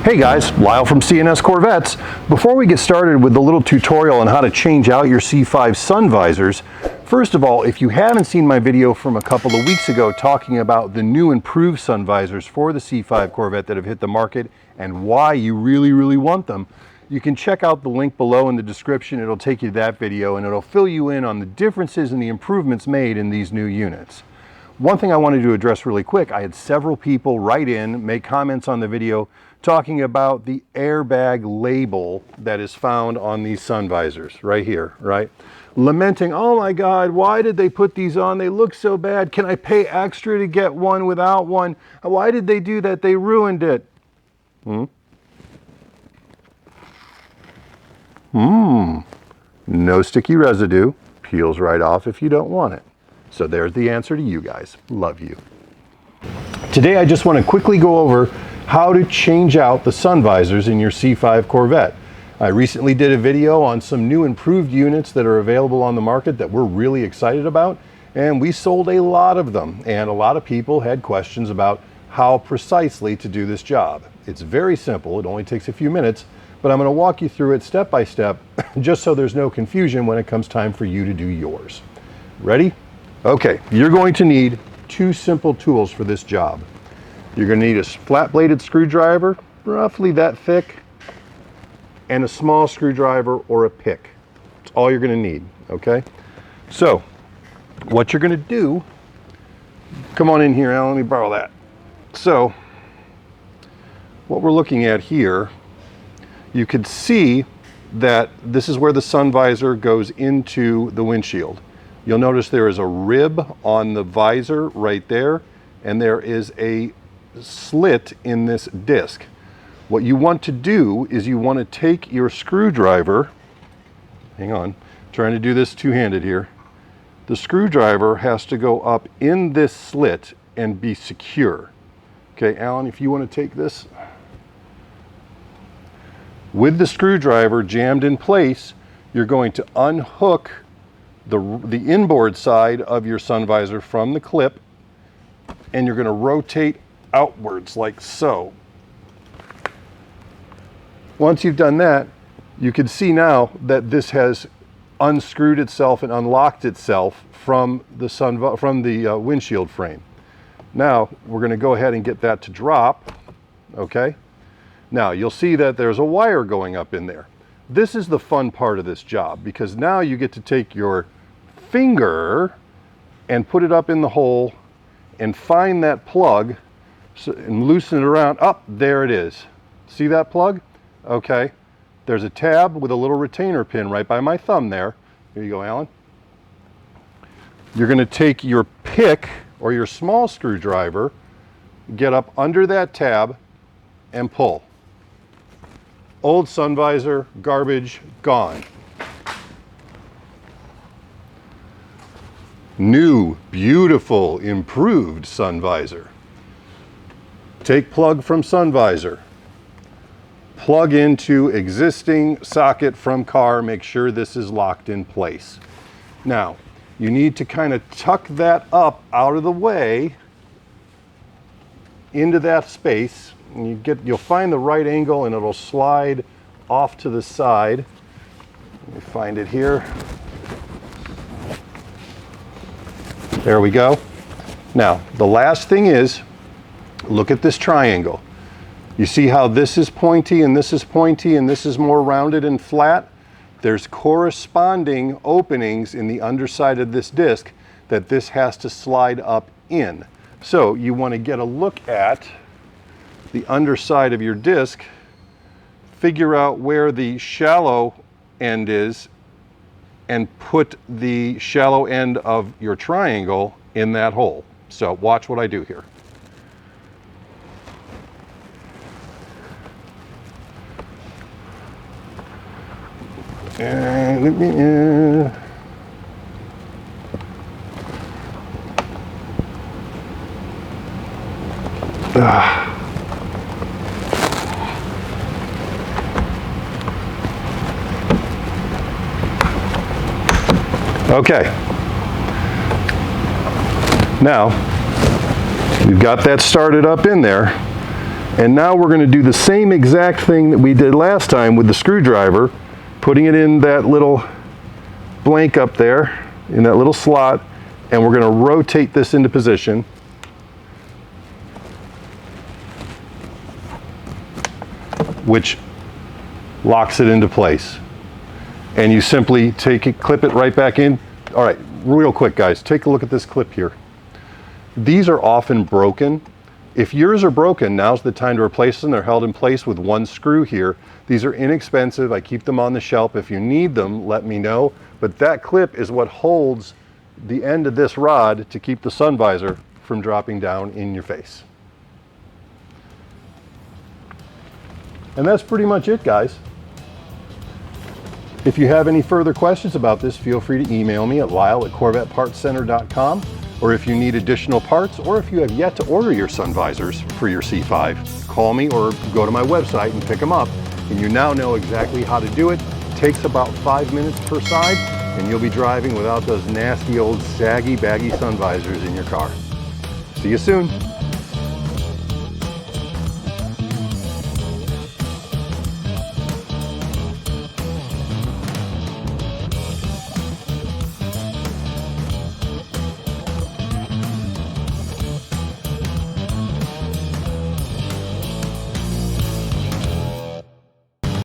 Hey guys, Lyle from C&S Corvettes. Before we get started with the little tutorial on how to change out your C5 sun visors, first of all, if you haven't seen my video from a couple of weeks ago talking about the new improved sun visors for the C5 Corvette that have hit the market and why you really want them, you can check out the link below in the description. It'll take you to that video and it'll fill you in on the differences and the improvements made in these new units. One thing I wanted to address really quick, I had several people write in, make comments on the video talking about the airbag label that is found on these sun visors right here, right? Lamenting, oh my God, why did they put these on? They look so bad. Can I pay extra to get one without one? Why did they do that? They ruined it. No sticky residue, peels right off if you don't want it. So there's the answer to you guys. Love you. Today I just want to quickly go over how to change out the sun visors in your C5 Corvette. I recently did a video on some new improved units that are available on the market that we're really excited about, and we sold a lot of them, and a lot of people had questions about how precisely to do this job. It's very simple, it only takes a few minutes, but I'm going to walk you through it step by step just so there's no confusion when it comes time for you to do yours. Ready? Okay, you're going to need two simple tools for this job. You're going to need a flat-bladed screwdriver, roughly that thick, and a small screwdriver or a pick. That's all you're going to need, okay? So, what you're going to do, come on in here, Alan, let me borrow that. So, what we're looking at here, you can see that this is where the sun visor goes into the windshield. You'll notice there is a rib on the visor right there, and there is a slit in this disc. What you want to do is you want to take your screwdriver, hang on, trying to do this two-handed here. The screwdriver has to go up in this slit and be secure. Okay, Alan, if you want to take this. With the screwdriver jammed in place, you're going to unhook the inboard side of your sun visor from the clip, and you're going to rotate outwards like so. Once you've done that, you can see now that this has unscrewed itself and unlocked itself from the windshield frame. Now we're going to go ahead and get that to drop. Okay. Now you'll see that there's a wire going up in there. This is the fun part of this job, because now you get to take your finger and put it up in the hole and find that plug and loosen it around. Up, there it is. See that plug? Okay. There's a tab with a little retainer pin right by my thumb there. Here you go, Alan. You're going to take your pick or your small screwdriver, get up under that tab and pull. Old sun visor, garbage, gone. New, beautiful, improved sun visor. Take plug from sun visor. Plug into existing socket from car. Make sure this is locked in place. Now, you need to kind of tuck that up out of the way into that space. And you'll find the right angle and it'll slide off to the side. Let me find it here. There we go. Now, the last thing is, look at this triangle. You see how this is pointy and this is pointy and this is more rounded and flat? There's corresponding openings in the underside of this disc that this has to slide up in. So you want to get a look at the underside of your disc, figure out where the shallow end is, and put the shallow end of your triangle in that hole. So watch what I do here. And let me Okay. Now, we've got that started up in there. And now we're going to do the same exact thing that we did last time with the screwdriver, putting it in that little blank up there, in that little slot, and we're going to rotate this into position. Which locks it into place. And you simply take it, clip it right back in. All right, real quick guys, take a look at this clip here. These are often broken. If yours are broken, now's the time to replace them. They're held in place with one screw here. These are inexpensive. I keep them on the shelf. If you need them, let me know. But that clip is what holds the end of this rod to keep the sun visor from dropping down in your face. And that's pretty much it, guys. If you have any further questions about this, feel free to email me at lyle@corvettepartscenter.com. Or if you need additional parts, or if you have yet to order your sun visors for your C5, call me or go to my website and pick them up. And you now know exactly how to do it. It takes about 5 minutes per side, and you'll be driving without those nasty old saggy, baggy sun visors in your car. See you soon.